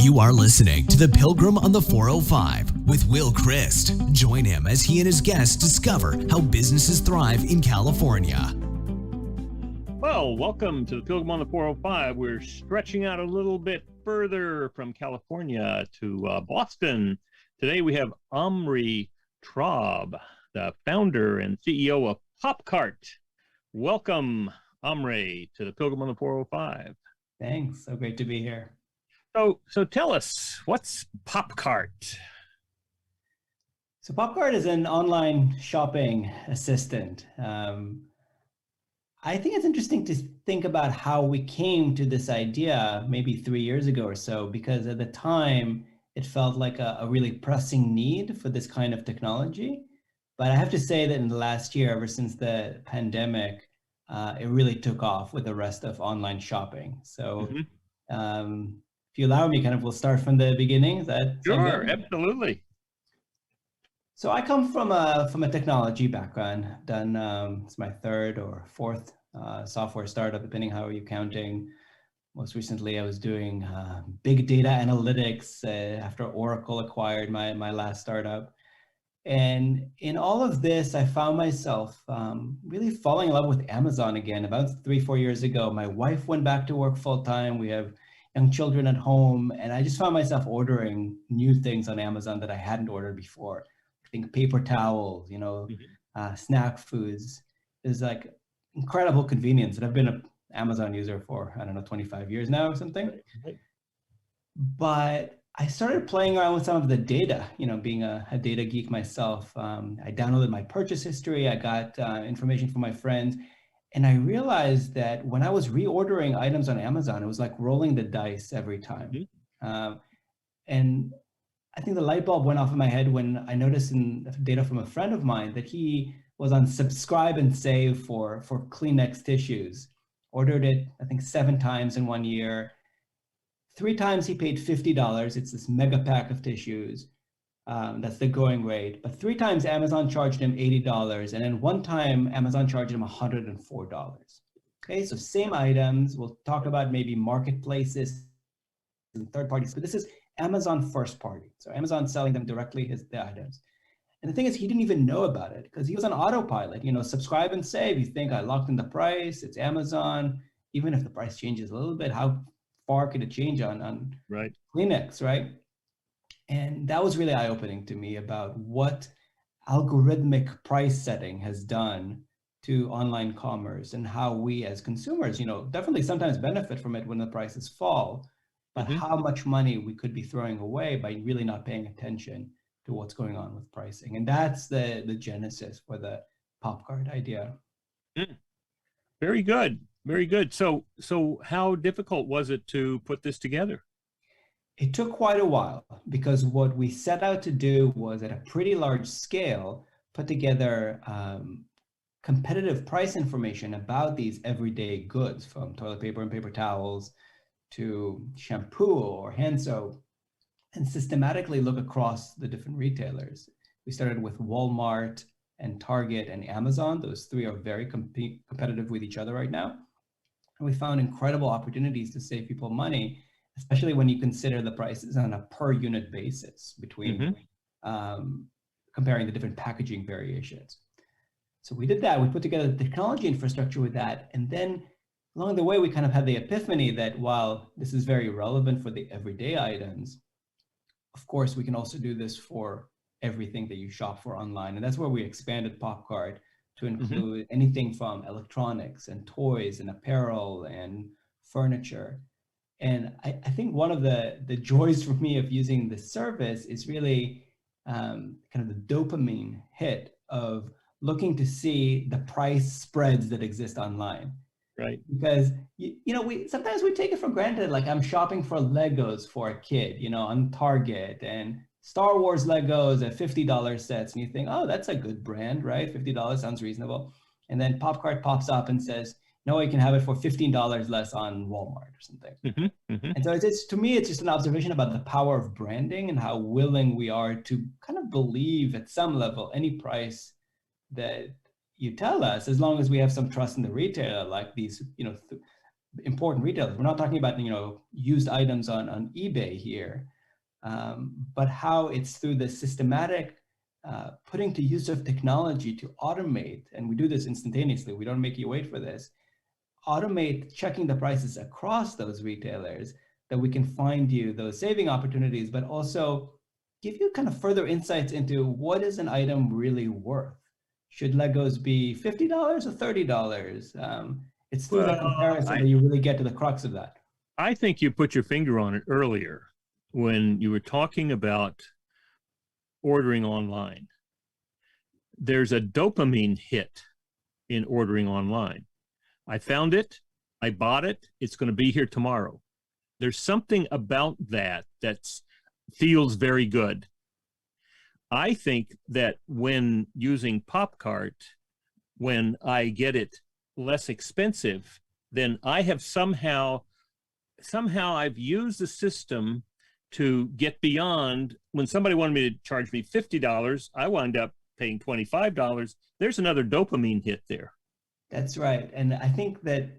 You are listening to the Pilgrim on the 405 with Will Christ. Join him as he and his guests discover how businesses thrive in California. Well, welcome to the Pilgrim on the 405. We're stretching out a little bit further from California to Boston. Today we have Omri Traub, the founder and CEO of Popcart. Welcome, Omri, to the Pilgrim on the 405. Thanks. So great to be here. So tell us, what's Popcart? So Popcart is an online shopping assistant. I think it's interesting to think about how we came to this idea maybe 3 years ago or so, because at the time it felt like a really pressing need for this kind of technology. But I have to say that in the last year, ever since the pandemic, it really took off with the rest of online shopping. So if you allow me, we'll start from the beginning. Is that sure? Absolutely. So I come from a technology background. Done it's my third or fourth software startup, depending how you're counting. Most recently, I was doing big data analytics after Oracle acquired my last startup. And in all of this, I found myself really falling in love with Amazon again. About 3-4 years ago, my wife went back to work full time. We have young children at home, and I just found myself ordering new things on Amazon that I hadn't ordered before. I think paper towels, snack foods. There's like incredible convenience, and I've been an Amazon user for 25 years now or something. Right. But I started playing around with some of the data, being a data geek myself. I downloaded my purchase history. I got information from my friends. And I realized that when I was reordering items on Amazon, it was like rolling the dice every time. And I think the light bulb went off in my head when I noticed in data from a friend of mine that he was on subscribe and save for Kleenex tissues. Ordered it, I think 7 times in 1 year. 3 times he paid $50. It's this mega pack of tissues. That's the going rate. But 3 times Amazon charged him $80. And then 1 time Amazon charged him $104. Okay, so same items. We'll talk about maybe marketplaces and third parties, but this is Amazon first party. So Amazon selling them directly the items. And the thing is, he didn't even know about it because he was on autopilot. Subscribe and save. You think I locked in the price, it's Amazon. Even if the price changes a little bit, how far could it change on right. Kleenex, right? And that was really eye-opening to me about what algorithmic price setting has done to online commerce and how we as consumers, definitely sometimes benefit from it when the prices fall, but how much money we could be throwing away by really not paying attention to what's going on with pricing. And that's the genesis for the Popcart idea. Very good. Very good. So how difficult was it to put this together? It took quite a while because what we set out to do was at a pretty large scale, put together competitive price information about these everyday goods, from toilet paper and paper towels to shampoo or hand soap, and systematically look across the different retailers. We started with Walmart and Target and Amazon. Those 3 are very competitive with each other right now. And we found incredible opportunities to save people money, especially when you consider the prices on a per unit basis between comparing the different packaging variations. So we did that. We put together the technology infrastructure with that. And then along the way, we kind of had the epiphany that while this is very relevant for the everyday items, of course, we can also do this for everything that you shop for online. And that's where we expanded Popcart to include anything from electronics and toys and apparel and furniture. And I think one of the joys for me of using this service is really kind of the dopamine hit of looking to see the price spreads that exist online. Right. Because, we sometimes we take it for granted. Like I'm shopping for Legos for a kid, on Target, and Star Wars Legos at $50 sets. And you think, oh, that's a good brand, right? $50 sounds reasonable. And then Popcart pops up and says, no, you can have it for $15 less on Walmart or something. And so to me, it's just an observation about the power of branding and how willing we are to kind of believe at some level any price that you tell us, as long as we have some trust in the retailer, like these, important retailers. We're not talking about, used items on eBay here, but how it's through the systematic putting to use of technology to automate, and we do this instantaneously. We don't make you wait for this. Automate checking the prices across those retailers, that we can find you those saving opportunities, but also give you kind of further insights into what is an item really worth. Should Legos be $50 or $30? It's through the comparison that you really get to the crux of that. I think you put your finger on it earlier when you were talking about ordering online. There's a dopamine hit in ordering online. I found it, I bought it, it's going to be here tomorrow. There's something about that feels very good. I think that when using PopCart, when I get it less expensive, then I have somehow I've used the system to get beyond. When somebody wanted me to charge me $50, I wound up paying $25. There's another dopamine hit there. That's right. And I think that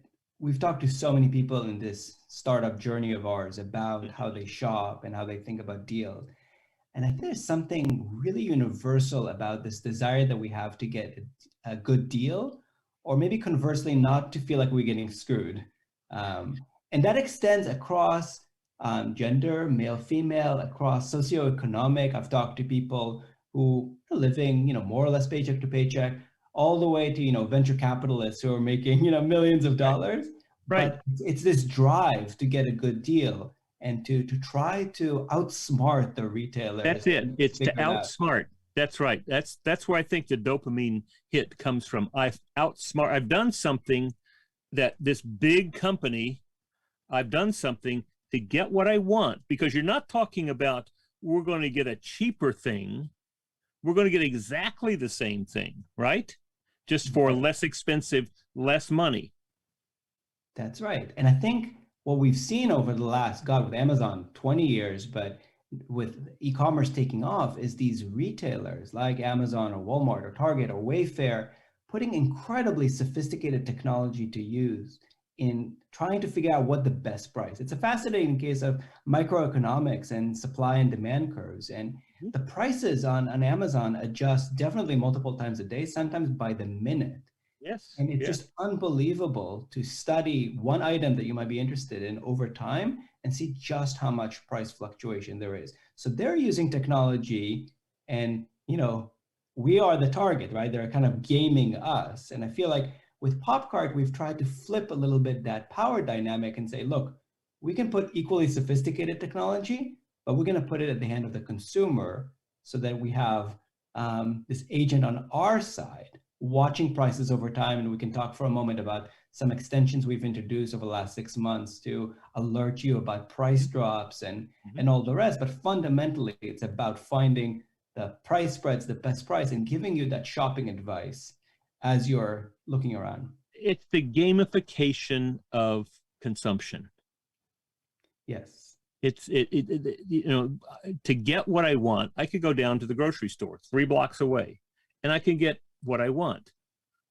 we've talked to so many people in this startup journey of ours about how they shop and how they think about deals. And I think there's something really universal about this desire that we have to get a good deal, or maybe conversely, not to feel like we're getting screwed. And that extends across gender, male, female, across socioeconomic. I've talked to people who are living, more or less paycheck to paycheck, all the way to, venture capitalists who are making, millions of dollars. Right. But it's this drive to get a good deal and to try to outsmart the retailers. That's it. It's to outsmart. That's right. That's where I think the dopamine hit comes from. I've done something that this big company, I've done something to get what I want, because you're not talking about we're going to get a cheaper thing. We're going to get exactly the same thing, right? Just for less expensive, less money. That's right. And I think what we've seen over the last, with Amazon, 20 years, but with e-commerce taking off, is these retailers like Amazon or Walmart or Target or Wayfair putting incredibly sophisticated technology to use in trying to figure out what the best price. It's a fascinating case of microeconomics and supply and demand curves. And the prices on Amazon adjust definitely multiple times a day, sometimes by the minute. Yes. And it's just unbelievable to study one item that you might be interested in over time and see just how much price fluctuation there is. So they're using technology, and we are the target, right? They're kind of gaming us. And I feel like with PopCart, we've tried to flip a little bit that power dynamic and say, look, we can put equally sophisticated technology, but we're going to put it at the hand of the consumer so that we have this agent on our side watching prices over time. And we can talk for a moment about some extensions we've introduced over the last 6 months to alert you about price drops and all the rest. But fundamentally, it's about finding the price spreads, the best price, and giving you that shopping advice as you're looking around. It's the gamification of consumption. Yes. It's to get what I want, I could go down to the grocery store 3 blocks away and I can get what I want.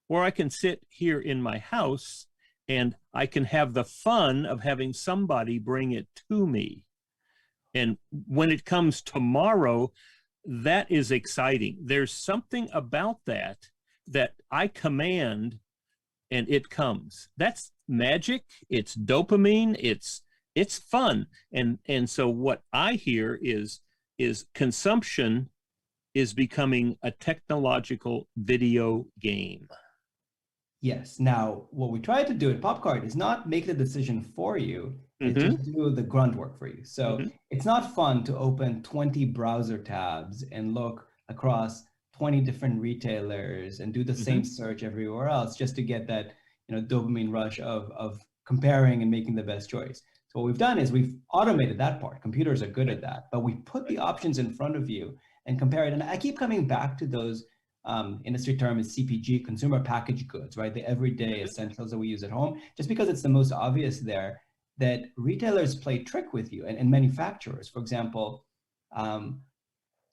Or I can sit here in my house and I can have the fun of having somebody bring it to me. And when it comes tomorrow, that is exciting. There's something about that I command and it comes. That's magic. It's dopamine. It's fun. And so what I hear is consumption is becoming a technological video game. Yes. Now, what we try to do at PopCart is not make the decision for you. It's just do the grunt work for you. So it's not fun to open 20 browser tabs and look across 20 different retailers and do the same search everywhere else just to get that dopamine rush of comparing and making the best choice. So what we've done is we've automated that part. Computers are good at that, but we put the options in front of you and compare it. And I keep coming back to those industry term is CPG, consumer packaged goods, right? The everyday essentials that we use at home, just because it's the most obvious there, that retailers play trick with you and manufacturers. For example,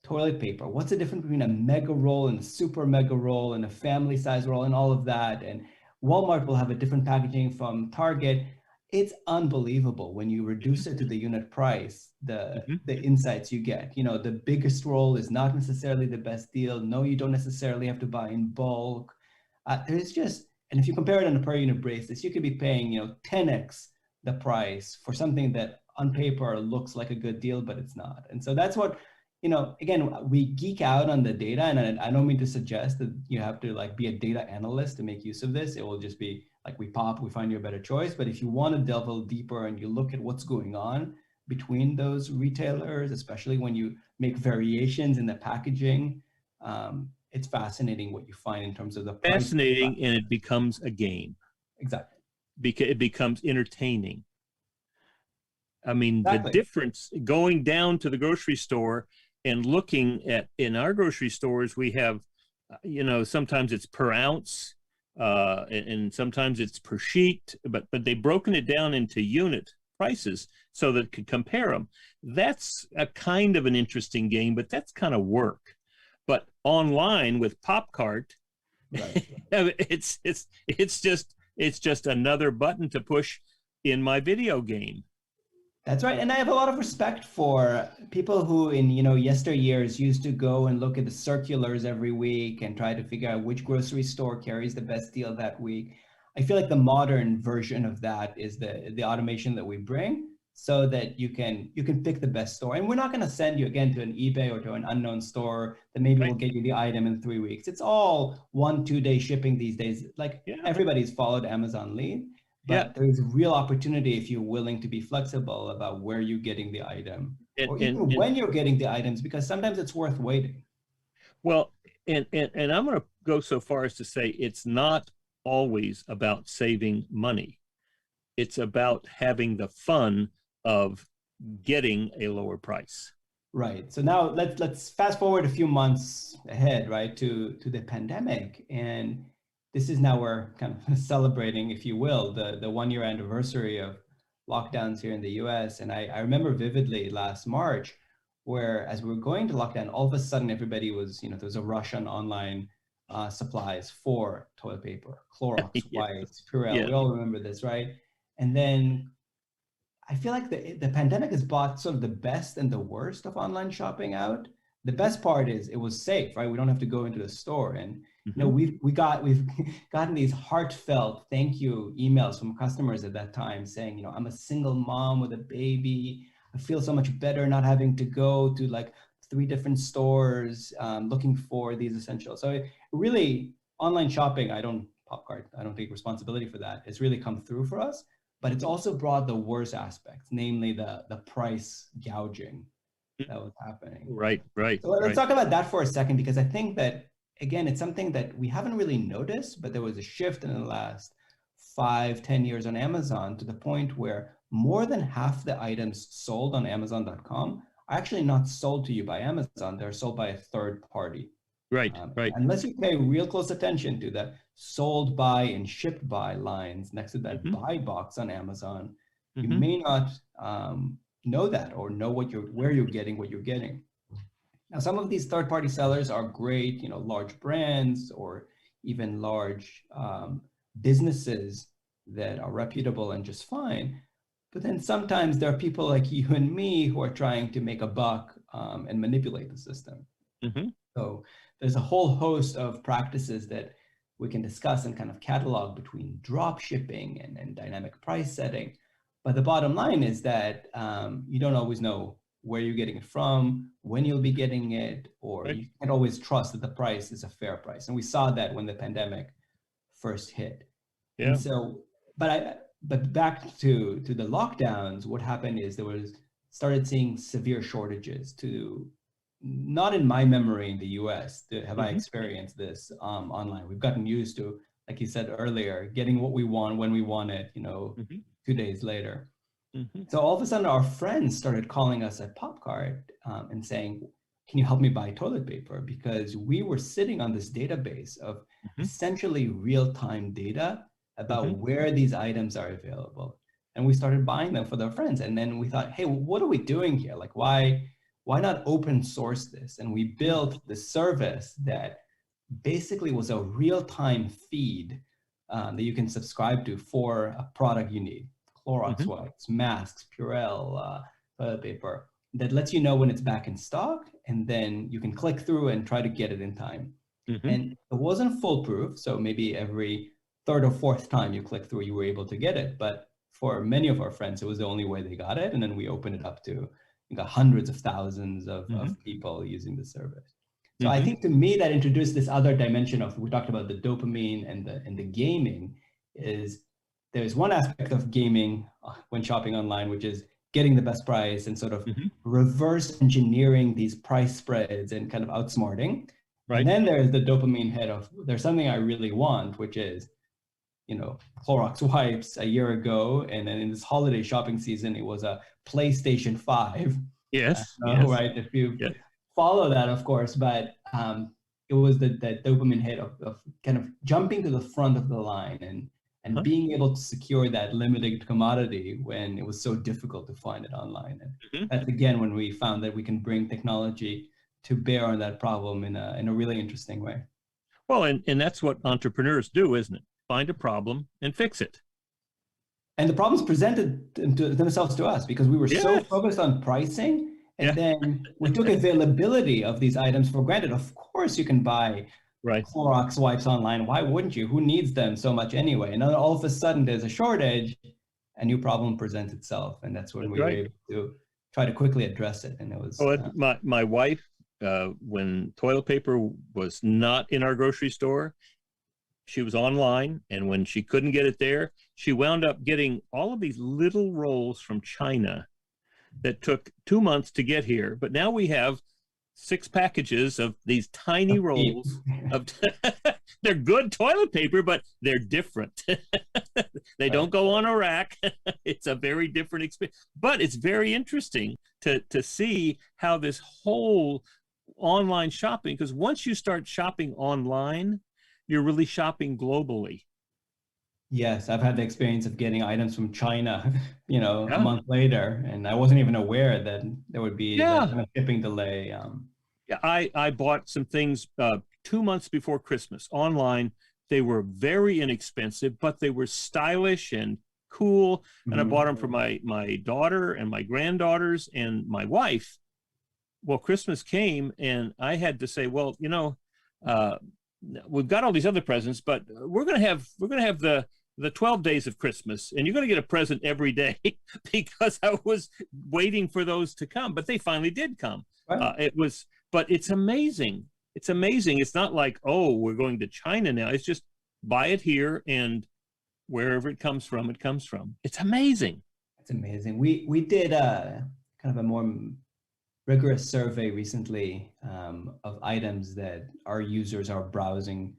toilet paper. What's the difference between a mega roll and a super mega roll and a family size roll and all of that? And Walmart will have a different packaging from Target. It's unbelievable when you reduce it to the unit price, the insights you get. You know, the biggest roll is not necessarily the best deal. No, you don't necessarily have to buy in bulk. There's just, and if you compare it on a per unit basis, you could be paying, you know, 10x the price for something that on paper looks like a good deal, but it's not. And so that's what, you know, again, we geek out on the data, and I don't mean to suggest that you have to like be a data analyst to make use of this. It will just be like we find you a better choice. But if you want to delve a little deeper and you look at what's going on between those retailers, especially when you make variations in the packaging, it's fascinating what you find in terms of the price. Fascinating, and it becomes a game. Exactly. Because it becomes entertaining. I mean, Exactly. the difference going down to the grocery store and looking at, in our grocery stores, we have, you know, sometimes it's per ounce, and sometimes it's per sheet, but they've broken it down into unit prices so that it could compare them. That's a kind of an interesting game, but that's kind of work. But online with Popcart, Right. it's just another button to push in my video game. That's right. And I have a lot of respect for people who in, you know, yesteryears used to go and look at the circulars every week and try to figure out which grocery store carries the best deal that week. I feel like the modern version of that is the automation that we bring so that you can pick the best store. And we're not going to send you again to an eBay or to an unknown store that maybe will get you the item in 3 weeks. It's all 1-2 day shipping these days. Like everybody's followed Amazon Lead. But there's real opportunity if you're willing to be flexible about where you're getting the item, or even when you're getting the items, because sometimes it's worth waiting. Well, and I'm going to go so far as to say it's not always about saving money. It's about having the fun of getting a lower price. Right. So now let's fast forward a few months ahead, right, to the pandemic. And this is now we're kind of celebrating, if you will, the 1 year anniversary of lockdowns here in the US. And I remember vividly last March, where as we were going to lockdown, all of a sudden everybody was, you know, there was a rush on online supplies for toilet paper, Clorox, wipes, Purell. We all remember this, right? And then I feel like the pandemic has brought sort of the best and the worst of online shopping out. The best part is it was safe, right? We don't have to go into the store. And you know, we've gotten these heartfelt thank you emails from customers at that time saying, you know, I'm a single mom with a baby. I feel so much better not having to go to like 3 different stores looking for these essentials. So really, online shopping, Popcart, I don't take responsibility for that. It's really come through for us, but it's also brought the worst aspects, namely the price gouging that was happening. Right. So let's talk about that for a second, because I think that, again, it's something that we haven't really noticed, but there was a shift in the last 5-10 years on Amazon to the point where more than half the items sold on Amazon.com are actually not sold to you by Amazon. They're sold by a third party. Right. Unless you pay real close attention to the sold by and shipped by lines next to that buy box on Amazon, you may not know that or know where you're getting what you're getting. Now, some of these third-party sellers are great, you know, large brands or even large businesses that are reputable and just fine. But then sometimes there are people like you and me who are trying to make a buck and manipulate the system. So there's a whole host of practices that we can discuss and kind of catalog between drop shipping and dynamic price setting. But the bottom line is that you don't always know where you're getting it from, when you'll be getting it, or you can't always trust that the price is a fair price. And we saw that when the pandemic first hit. And so, but back to the lockdowns, what happened is started seeing severe shortages not in my memory in the US have I experienced this online. We've gotten used to, like you said earlier, getting what we want when we want it, you know, 2 days later. So all of a sudden our friends started calling us at Popcart and saying, can you help me buy toilet paper? Because we were sitting on this database of essentially real-time data about where these items are available. And we started buying them for their friends. And then we thought, hey, what are we doing here? Like, why not open source this? And we built the service that basically was a real-time feed that you can subscribe to for a product you need. Clorox wipes, masks, Purell, toilet paper, that lets you know when it's back in stock, and then you can click through and try to get it in time. And it wasn't foolproof, so maybe every third or fourth time you click through, you were able to get it. But for many of our friends, it was the only way they got it. And then we opened it up to hundreds of thousands of people using the service. So I think to me that introduced this other dimension of, we talked about the dopamine and the gaming, is there's one aspect of gaming when shopping online, which is getting the best price and sort of reverse engineering these price spreads and kind of outsmarting. Right. And then there's the dopamine hit of, there's something I really want, which is, Clorox wipes a year ago, and then in this holiday shopping season, it was a PlayStation 5. Yes. Right? If you follow that, of course, but it was the dopamine hit of kind of jumping to the front of the line and being able to secure that limited commodity when it was so difficult to find it online. And that's, again, when we found that we can bring technology to bear on that problem in a really interesting way. Well, and that's what entrepreneurs do, isn't it? Find a problem and fix it. And the problems presented themselves to us because we were so focused on pricing, and then we took availability of these items for granted. Of course, you can buy Clorox wipes online. Why wouldn't you? Who needs them so much anyway? And then all of a sudden, there's a shortage, a new problem presents itself, and that's when we were able to try to quickly address it. And it was my wife, when toilet paper was not in our grocery store, she was online, and when she couldn't get it there, she wound up getting all of these little rolls from China that took 2 months to get here. But now we have 6 packages of these tiny rolls of they're good toilet paper, but they're different. They don't go on a rack. It's a very different experience, but it's very interesting to see how this whole online shopping, because once you start shopping online, you're really shopping globally. Yes, I've had the experience of getting items from China, a month later, and I wasn't even aware that there would be that kind of shipping delay. I bought some things 2 months before Christmas online. They were very inexpensive, but they were stylish and cool. And I bought them for my daughter and my granddaughters and my wife. Well, Christmas came, and I had to say, well, we've got all these other presents, but we're going to have the 12 days of Christmas, and you're going to get a present every day because I was waiting for those to come, but they finally did come. Right. But it's amazing. It's amazing. It's not like, oh, we're going to China now. It's just buy it here, and wherever it comes from, it comes from. It's amazing. It's amazing. We did kind of a more rigorous survey recently of items that our users are browsing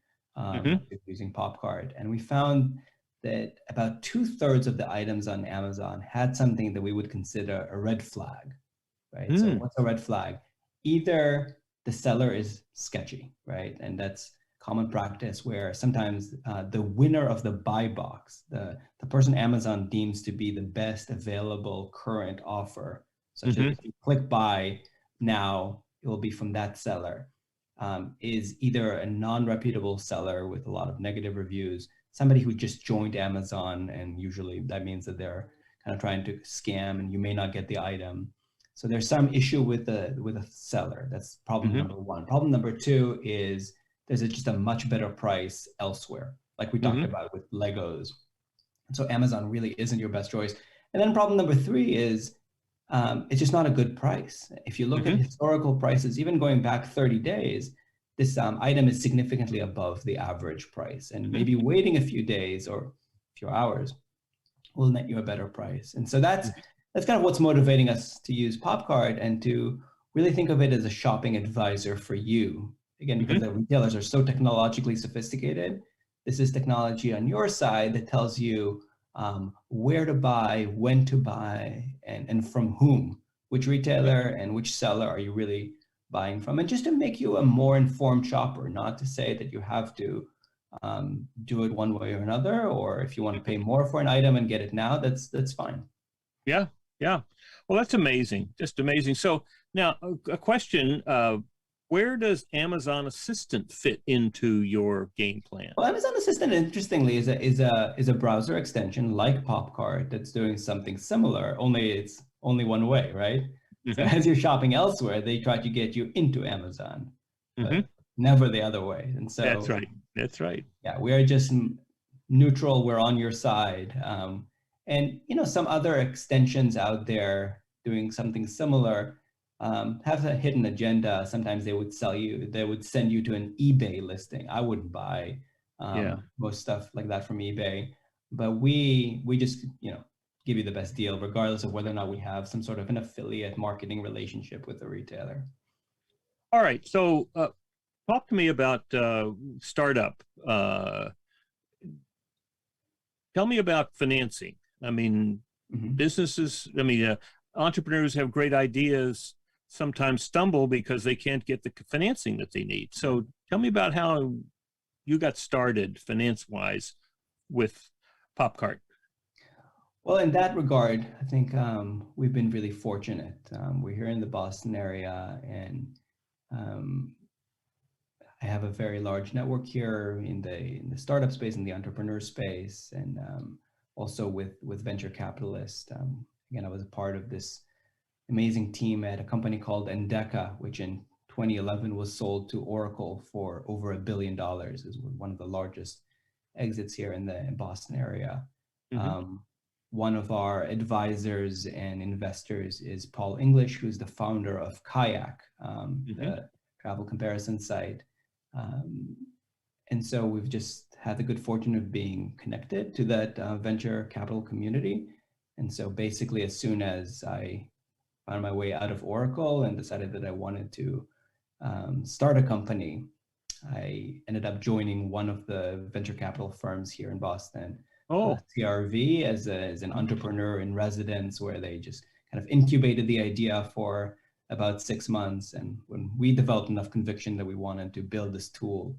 using PopCard. And we found that about 2/3 of the items on Amazon had something that we would consider a red flag, right? So what's a red flag? Either the seller is sketchy, right? And that's common practice where sometimes the winner of the buy box, the person Amazon deems to be the best available current offer, such as if you click buy now, it will be from that seller, is either a non-reputable seller with a lot of negative reviews, somebody who just joined Amazon, and usually that means that they're kind of trying to scam and you may not get the item. So there's some issue with a seller. That's problem number one. Problem number two is there's just a much better price elsewhere, like we talked about with Legos. So Amazon really isn't your best choice. And then problem number three is it's just not a good price. If you look at historical prices, even going back 30 days, this item is significantly above the average price. And maybe waiting a few days or a few hours will net you a better price. And so that's kind of what's motivating us to use PopCard and to really think of it as a shopping advisor for you. Again, because the retailers are so technologically sophisticated, this is technology on your side that tells you where to buy, when to buy, and from whom, which retailer and which seller are you really buying from, and just to make you a more informed shopper, not to say that you have to do it one way or another, or if you want to pay more for an item and get it now, that's fine. Yeah. Well, that's amazing. Just amazing. So now a question, Where does Amazon Assistant fit into your game plan? Well, Amazon Assistant, interestingly, is a browser extension like Popcart that's doing something similar, only it's only one way, right? So Mhm. as you're shopping elsewhere, they try to get you into Amazon, but Mhm. never the other way. And That's so, right. That's right. yeah, we are just neutral. We're on your side. And some other extensions out there doing something similar have a hidden agenda. Sometimes they would send you to an eBay listing. I wouldn't buy Yeah. most stuff like that from eBay, but we just give you the best deal, regardless of whether or not we have some sort of an affiliate marketing relationship with the retailer. All right. So talk to me about startup. Tell me about financing. I mean, businesses, entrepreneurs have great ideas, sometimes stumble because they can't get the financing that they need. So tell me about how you got started finance-wise with Popcart. Well, in that regard, I think we've been really fortunate. We're here in the Boston area, and I have a very large network here in the startup space, in the entrepreneur space, and also with venture capitalists. Again, I was a part of this amazing team at a company called Endeca, which in 2011 was sold to Oracle for over $1 billion. It was one of the largest exits here in the Boston area. One of our advisors and investors is Paul English, who's the founder of Kayak, the travel comparison site. And so we've just had the good fortune of being connected to that venture capital community. And so basically, as soon as I found my way out of Oracle and decided that I wanted to start a company, I ended up joining one of the venture capital firms here in Boston, CRV, as an entrepreneur in residence, where they just kind of incubated the idea for about 6 months. And when we developed enough conviction that we wanted to build this tool,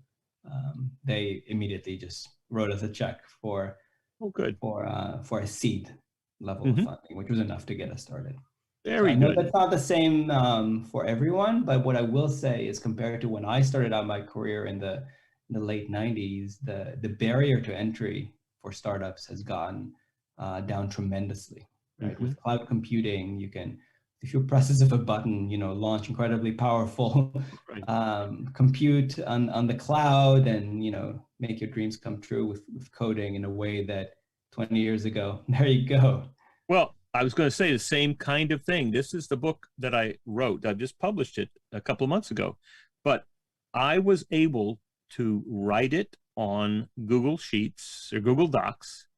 they immediately just wrote us a check for a seed level of funding, which was enough to get us started. Very I know good. that's not the same for everyone, but what I will say is, compared to when I started out my career in the late 90s, the barrier to entry for startups has gone down tremendously. Right? With cloud computing, you can, if you presses of a button, launch incredibly powerful compute on the cloud, and make your dreams come true with coding in a way that 20 years ago, there you go. Well, I was going to say the same kind of thing. This is the book that I wrote. I just published it a couple of months ago, but I was able to write it on Google Sheets or Google Docs,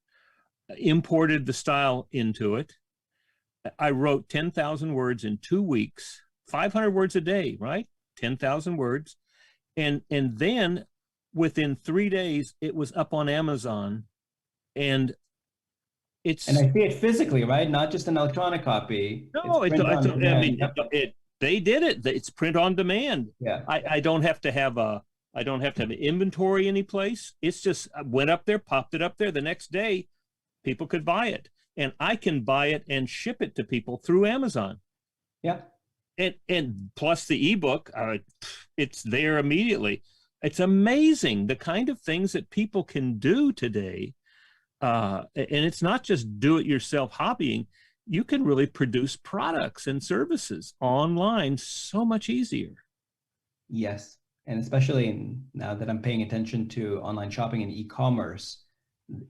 imported the style into it. I wrote 10,000 words in 2 weeks, 500 words a day, right? 10,000 words. And then within 3 days, it was up on Amazon. And I see it physically, right? Not just an electronic copy. No, they did it. It's print on demand. Yeah. I don't have to have an inventory any place. It's just, I went up there, popped it up there. The next day, people could buy it. And I can buy it and ship it to people through Amazon. Yeah. And plus the ebook, it's there immediately. It's amazing the kind of things that people can do today. And it's not just do-it-yourself hobbying. You can really produce products and services online so much easier. Yes. And especially now that I'm paying attention to online shopping and e-commerce,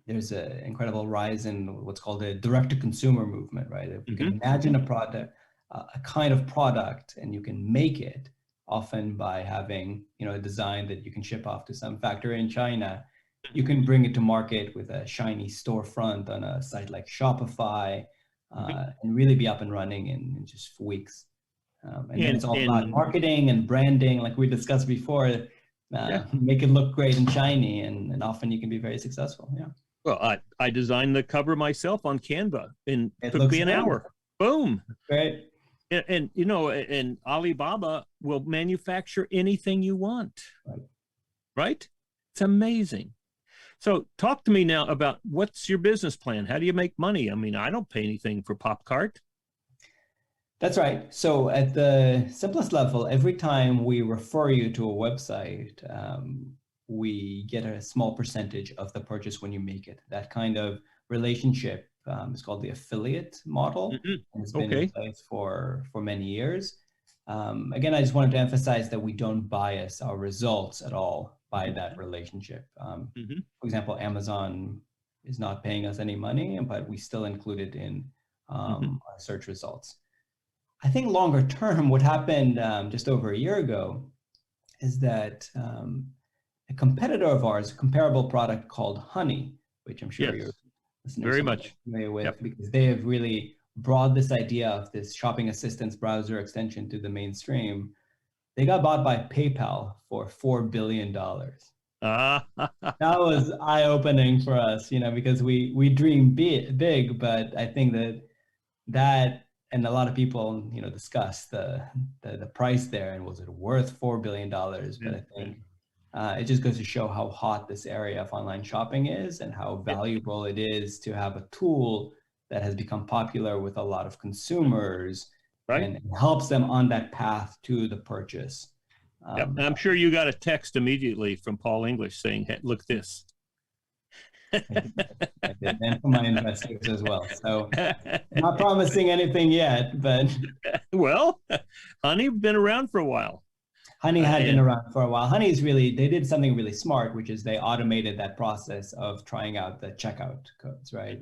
there's an incredible rise in what's called a direct-to-consumer movement, right? If you can imagine a product, a kind of product, and you can make it, often by having a design that you can ship off to some factory in China, you can bring it to market with a shiny storefront on a site like Shopify, and really be up and running in just weeks. And then it's all about marketing and branding, like we discussed before. Make it look great and shiny, and often you can be very successful. Yeah. Well, I designed the cover myself on Canva, and it took me an hour. Boom. Great. And Alibaba will manufacture anything you want. Right? It's amazing. So talk to me now about, what's your business plan? How do you make money? I mean, I don't pay anything for Popcart. That's right. So at the simplest level, every time we refer you to a website, we get a small percentage of the purchase when you make it. That kind of relationship is called the affiliate model, and it's been in Okay. place for many years. Again, I just wanted to emphasize that we don't bias our results at all by that relationship. For example, Amazon is not paying us any money, but we still include it in our search results. I think longer term, what happened just over a year ago is that a competitor of ours, a comparable product called Honey, which I'm sure your listeners very are much familiar with, because they have really brought this idea of this shopping assistance browser extension to the mainstream. They got bought by PayPal for $4 billion. That was eye-opening for us, because we dream big, but I think that and a lot of people, discuss the price there and was it worth $4 billion? But I think it just goes to show how hot this area of online shopping is and how valuable it is to have a tool that has become popular with a lot of consumers and helps them on that path to the purchase. And I'm sure you got a text immediately from Paul English saying, hey, look this. I did, and for my investors as well. So not promising anything yet, but well, Honey been around for a while. Honey had been around for a while. They did something really smart, which is they automated that process of trying out the checkout codes, right?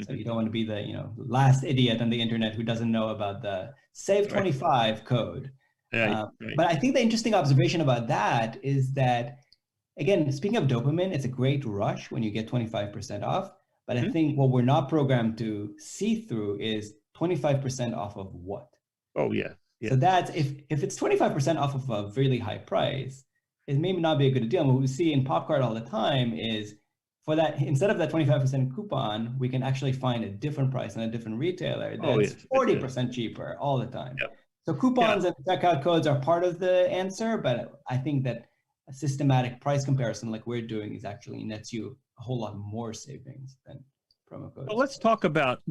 So you don't want to be the last idiot on the internet who doesn't know about the Save 25 code. But I think the interesting observation about that is that, again, speaking of dopamine, it's a great rush when you get 25% off. But I think what we're not programmed to see through is 25% off of what? Oh, yeah. So that's if it's 25% off of a really high price, it may not be a good deal. What we see in PopCard all the time is for that, instead of that 25% coupon, we can actually find a different price on a different retailer that's 40% cheaper all the time. So coupons and checkout codes are part of the answer, but I think that a systematic price comparison like we're doing is actually nets you a whole lot more savings than promo codes. Well, let's talk about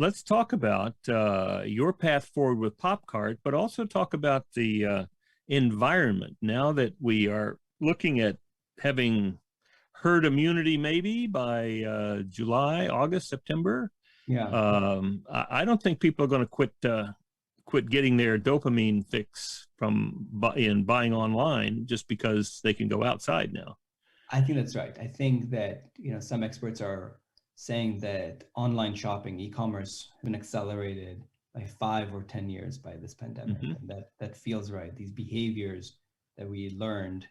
your path forward with PopCard, but also talk about the environment. Now that we are looking at having herd immunity, maybe by July, August, September. I don't think people are going to quit getting their dopamine fix from buying online just because they can go outside now. I think that's right. I think that some experts are saying that online shopping, e-commerce, has been accelerated by 5 or 10 years by this pandemic, and that feels right. These behaviors that we learned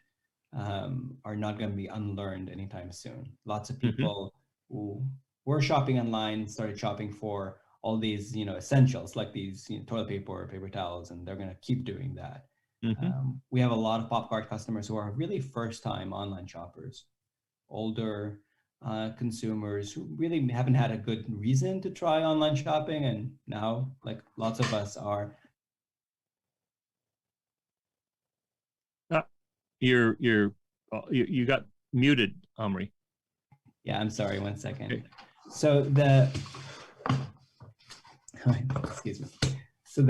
are not going to be unlearned anytime soon. Lots of people who were shopping online started shopping for all these essentials like these toilet paper or paper towels, and they're going to keep doing that. We have a lot of PopCard customers who are really first-time online shoppers, older consumers who really haven't had a good reason to try online shopping, and now, like lots of us, are. You got muted, Omri. Yeah, I'm sorry. 1 second. Okay. So excuse me. So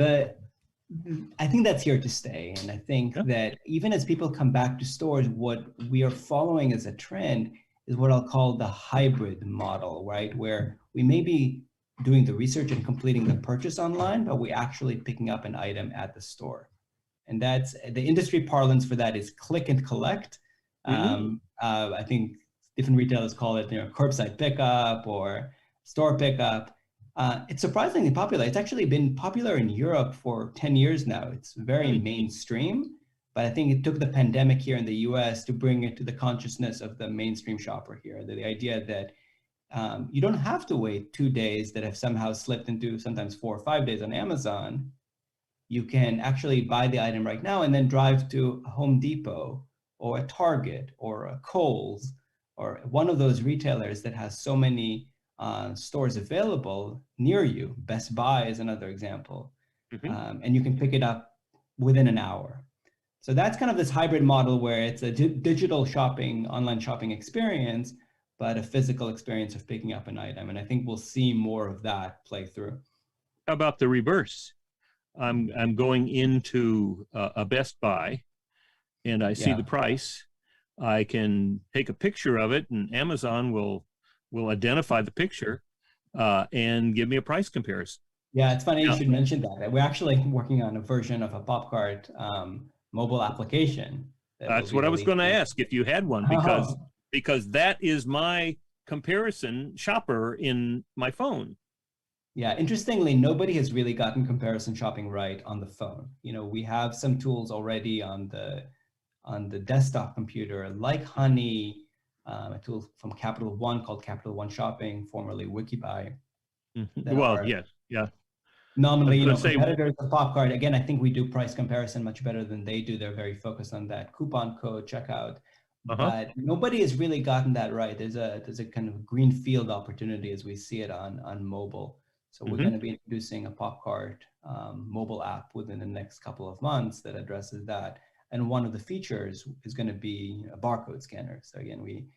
I think that's here to stay, and I think that even as people come back to stores, what we are following as a trend is what I'll call the hybrid model, right? Where we may be doing the research and completing the purchase online, but we're actually picking up an item at the store. And that's the industry parlance for that is click and collect. I think different retailers call it curbside pickup or store pickup. It's surprisingly popular. It's actually been popular in Europe for 10 years now. It's very mainstream, but I think it took the pandemic here in the US to bring it to the consciousness of the mainstream shopper here. The idea that you don't have to wait 2 days that have somehow slipped into sometimes 4 or 5 days on Amazon. You can actually buy the item right now and then drive to a Home Depot or a Target or a Kohl's or one of those retailers that has so many stores available near you. Best Buy is another example. And you can pick it up within an hour. So that's kind of this hybrid model where it's a digital shopping, online shopping experience, but a physical experience of picking up an item. And I think we'll see more of that play through. How about the reverse? I'm going into a Best Buy and I see Yeah. the price, I can take a picture of it, and Amazon will identify the picture and give me a price comparison. Yeah, it's funny you Yeah, should mention that. We're actually working on a version of a PopCart mobile application that will that's be what I was going to releasing. ask if you had one, Oh, because that is my comparison shopper in my phone. yeah. Interestingly, nobody has really gotten comparison shopping right on the phone. You know, we have some tools already on the desktop computer, like Honey, a tool from Capital One called Capital One Shopping, formerly Wikibuy, that Well, are yes, yeah. I nominally, was going to say, competitors of PopCard. Again, I think we do price comparison much better than they do. They're very focused on that coupon code checkout, uh-huh. but nobody has really gotten that right. There's a kind of greenfield opportunity as we see it on mobile. So we're going to be introducing a PopCard mobile app within the next couple of months that addresses that. And one of the features is going to be a barcode scanner. So again,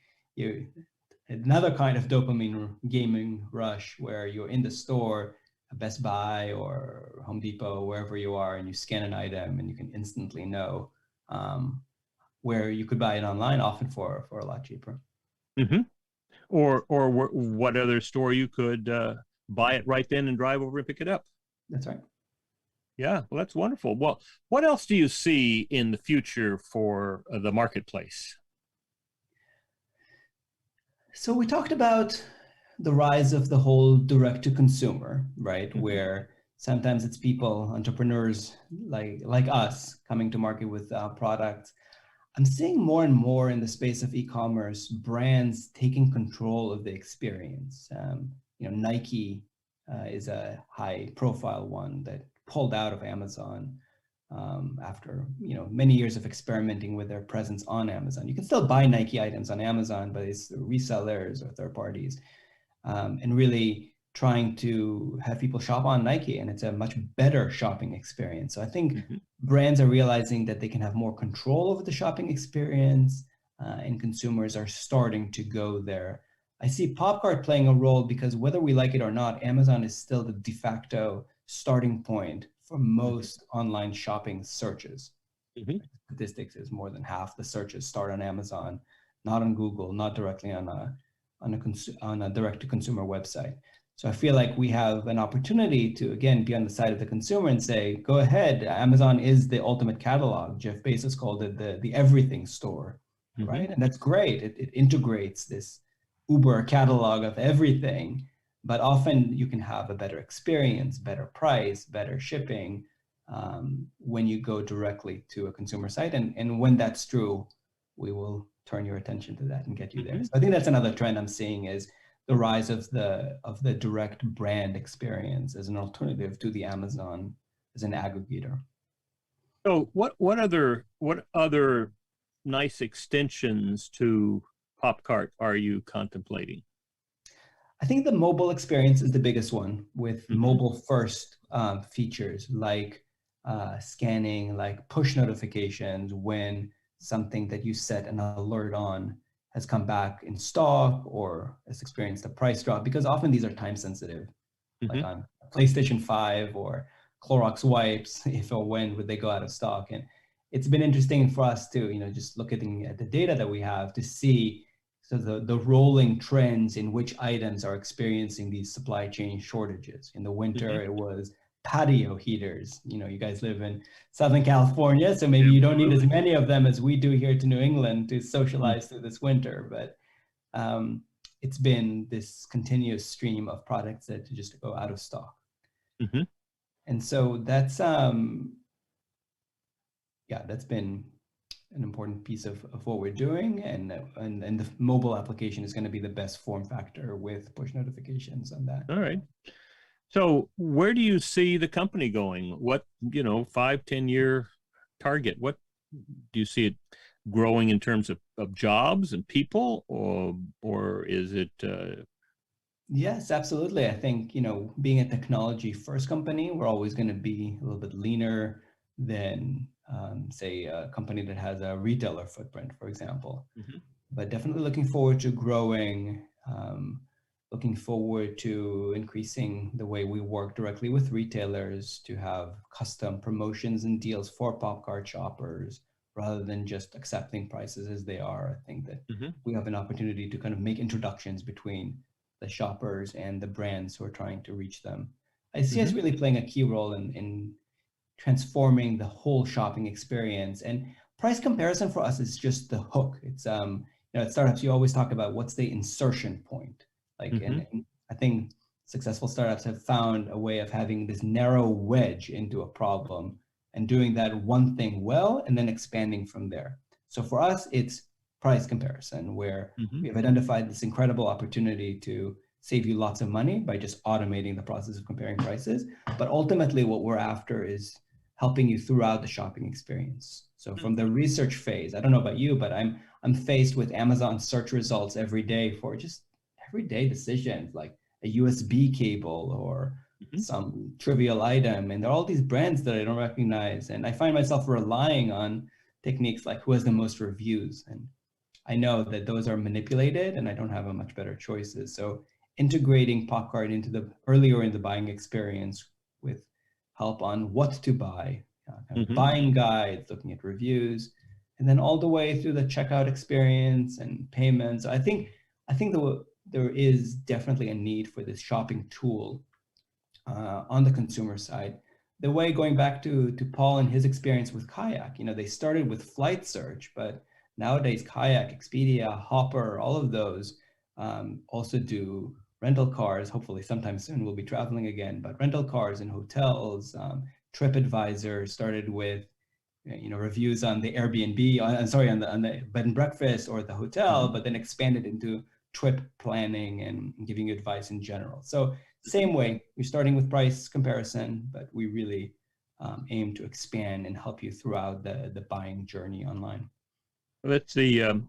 another kind of dopamine gaming rush where you're in the store, Best Buy or Home Depot, wherever you are, and you scan an item and you can instantly know where you could buy it online, often for a lot cheaper. Mm-hmm. Or what other store you could buy it right then and drive over and pick it up. That's right. Yeah, well, that's wonderful. Well, what else do you see in the future for the marketplace? So we talked about the rise of the whole direct to consumer, right? Mm-hmm. Where sometimes it's people, entrepreneurs like us coming to market with products. I'm seeing more and more in the space of e-commerce, brands taking control of the experience. Nike is a high-profile one that pulled out of Amazon after many years of experimenting with their presence on Amazon. You can still buy Nike items on Amazon, but it's resellers or third parties, and really trying to have people shop on Nike, and it's a much better shopping experience. So I think brands are realizing that they can have more control over the shopping experience, and consumers are starting to go there. I see PopCart playing a role because whether we like it or not, Amazon is still the de facto starting point for most online shopping searches. Statistics is more than half the searches start on Amazon, not on Google, not directly on a direct-to-consumer website. So I feel like we have an opportunity to, again, be on the side of the consumer and say, go ahead, Amazon is the ultimate catalog. Jeff Bezos called it the everything store, right? And that's great. It integrates this Uber catalog of everything, but often you can have a better experience, better price, better shipping when you go directly to a consumer site. And when that's true, we will turn your attention to that and get you there. So I think that's another trend I'm seeing is the rise of the direct brand experience as an alternative to the Amazon as an aggregator. So what other nice extensions to PopCart are you contemplating? I think the mobile experience is the biggest one, with mobile first features like scanning, like push notifications when something that you set an alert on has come back in stock or has experienced a price drop, because often these are time sensitive, like on PlayStation 5 or Clorox wipes, if or when would they go out of stock. And it's been interesting for us to, just looking at the data that we have to see the rolling trends in which items are experiencing these supply chain shortages. In the winter, it was patio heaters. You guys live in Southern California, so maybe you don't need as many of them as we do here to New England to socialize through this winter. But it's been this continuous stream of products that just go out of stock. And so that's been an important piece of what we're doing, and the mobile application is going to be the best form factor with push notifications on that. All right. So where do you see the company going? What, 5-10 year target? What do you see it growing in terms of jobs and people, or is it? Yes, absolutely. I think, being a technology first company, we're always going to be a little bit leaner than say a company that has a retailer footprint, for example. But definitely looking forward to growing looking forward to increasing the way we work directly with retailers to have custom promotions and deals for pop card shoppers rather than just accepting prices as they are. I think that we have an opportunity to kind of make introductions between the shoppers and the brands who are trying to reach them. I see us really playing a key role in transforming the whole shopping experience. And price comparison for us is just the hook. It's at startups you always talk about what's the insertion point. Like, and I think successful startups have found a way of having this narrow wedge into a problem and doing that one thing well and then expanding from there. So for us, it's price comparison, where we have identified this incredible opportunity to save you lots of money by just automating the process of comparing prices. But ultimately, what we're after is helping you throughout the shopping experience. So from the research phase, I don't know about you, but I'm faced with Amazon search results every day for just everyday decisions like a USB cable or some trivial item. And there are all these brands that I don't recognize. And I find myself relying on techniques like who has the most reviews. And I know that those are manipulated and I don't have a much better choices. So integrating PopCard into the earlier in the buying experience with help on what to buy, kind of buying guides, looking at reviews, and then all the way through the checkout experience and payments. I think there is definitely a need for this shopping tool on the consumer side. The way, going back to Paul and his experience with Kayak, they started with flight search, but nowadays Kayak, Expedia, Hopper, all of those also do rental cars. Hopefully sometime soon we'll be traveling again, but rental cars and hotels. TripAdvisor started with reviews on the Airbnb, on the bed and breakfast or the hotel, but then expanded into trip planning and giving you advice in general. So same way, we're starting with price comparison, but we really aim to expand and help you throughout the buying journey online. That's the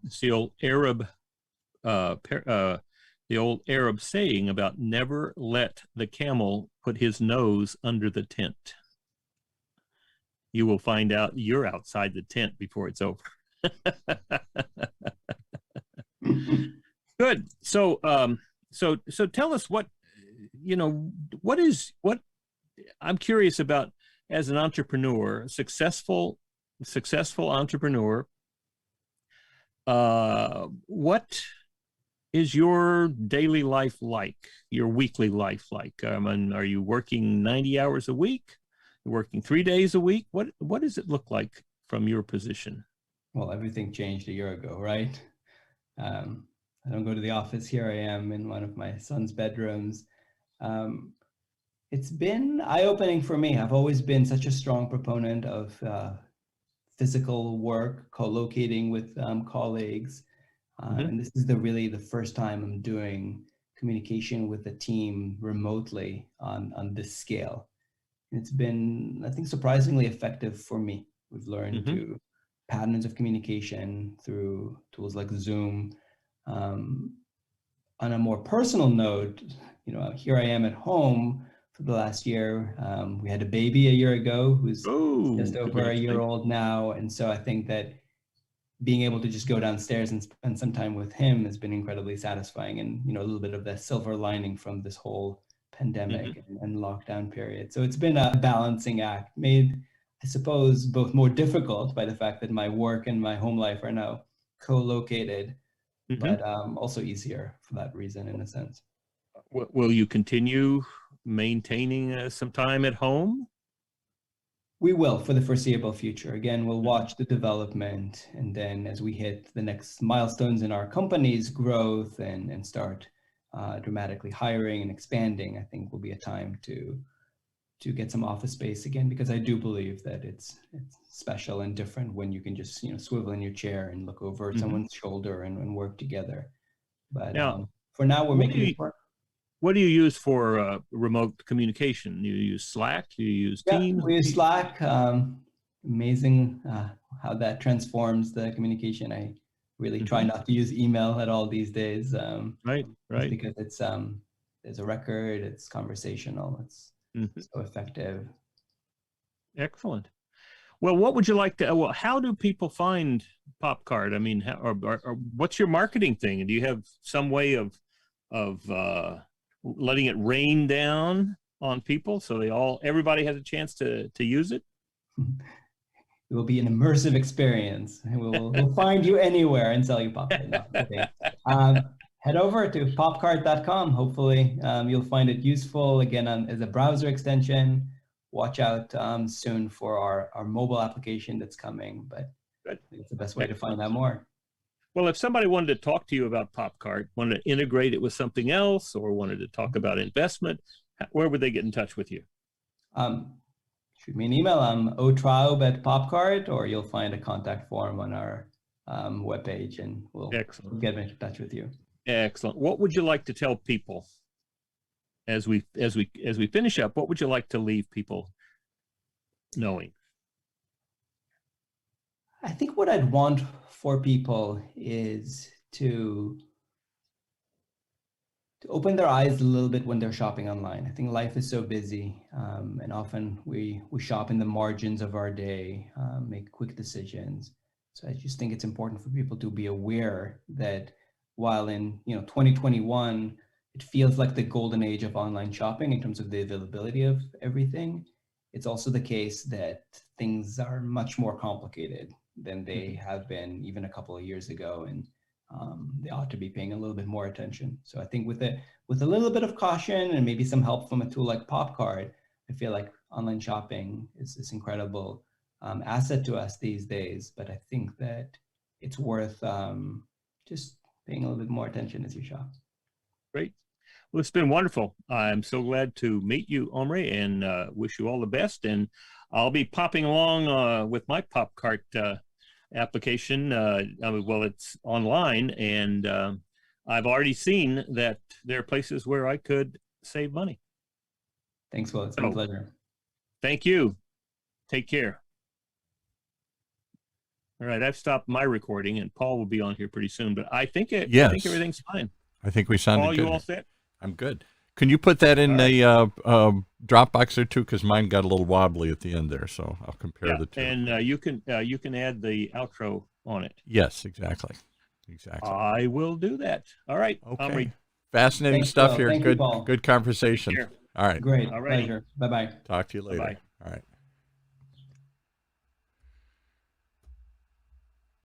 old Arab saying about never let the camel put his nose under the tent. You will find out you're outside the tent before it's over. Good. So tell us what I'm curious about as an entrepreneur, successful entrepreneur. What is your daily life like? Your weekly life like? Are you working 90 hours a week? Working 3 days a week? What does it look like from your position? Well, everything changed a year ago, right? I don't go to the office. Here I am in one of my son's bedrooms. It's been eye-opening for me. I've always been such a strong proponent of physical work, co-locating with colleagues. And this is really the first time I'm doing communication with a team remotely on this scale. It's been, I think, surprisingly effective for me. We've learned to patterns of communication through tools like Zoom. On a more personal note, here I am at home for the last year. We had a baby a year ago who's just over a year old now. And so I think that being able to just go downstairs and spend some time with him has been incredibly satisfying, and a little bit of the silver lining from this whole pandemic and lockdown period. So it's been a balancing act, made, I suppose, both more difficult by the fact that my work and my home life are now co-located, but also easier for that reason, in a sense. Will you continue maintaining some time at home? We will, for the foreseeable future. Again, we'll watch the development, and then as we hit the next milestones in our company's growth and start dramatically hiring and expanding, I think will be a time to get some office space again, because I do believe that it's special and different when you can just swivel in your chair and look over someone's shoulder and work together. But now, for now, we're making it work. What do you use for remote communication? Do you use Slack? Do you use Teams? We use Slack. Amazing how that transforms the communication. I really try not to use email at all these days. Right. Because it's there's a record, it's conversational, it's so effective. Excellent. Well, what would you like to? How do people find PopCard? I mean, or what's your marketing thing? Do you have some way of letting it rain down on people so everybody has a chance to use it? It will be an immersive experience. We'll find you anywhere and sell you popcorn. No, okay. Head over to popcart.com. Hopefully you'll find it useful. Again, as a browser extension. Watch out soon for our mobile application that's coming, but Good. It's the best way to find out more. Well, if somebody wanted to talk to you about PopCart, wanted to integrate it with something else, or wanted to talk about investment, where would they get in touch with you? Shoot me an email. I'm otraub@popcart, or you'll find a contact form on our webpage, and we'll get in touch with you. Excellent. What would you like to tell people as we finish up? What would you like to leave people knowing? I think what I'd want for people is to open their eyes a little bit when they're shopping online. I think life is so busy, and often we shop in the margins of our day, make quick decisions. So I just think it's important for people to be aware that while in 2021, it feels like the golden age of online shopping in terms of the availability of everything, it's also the case that things are much more complicated than they have been even a couple of years ago, and they ought to be paying a little bit more attention. So I think with a little bit of caution and maybe some help from a tool like PopCart, I feel like online shopping is this incredible asset to us these days. But I think that it's worth just paying a little bit more attention as you shop. Great. Well, it's been wonderful. I'm so glad to meet you, Omri, and wish you all the best. And I'll be popping along with my PopCart application. Well, it's online, and I've already seen that there are places where I could save money. Thanks, Will. It's been a pleasure. Thank you. Take care. All right, I've stopped my recording, and Paul will be on here pretty soon. But I think everything's fine. I think we sounded good. Paul, you all set? I'm good. Can you put that in a Dropbox or two? Because mine got a little wobbly at the end there, so I'll compare the two. And you can add the outro on it. Yes, exactly. I will do that. All right. Okay. Fascinating stuff here. Thank you, Paul. Good conversation. Take care. All right. Great. All right. Pleasure. Bye-bye. Talk to you later. Bye-bye. All right.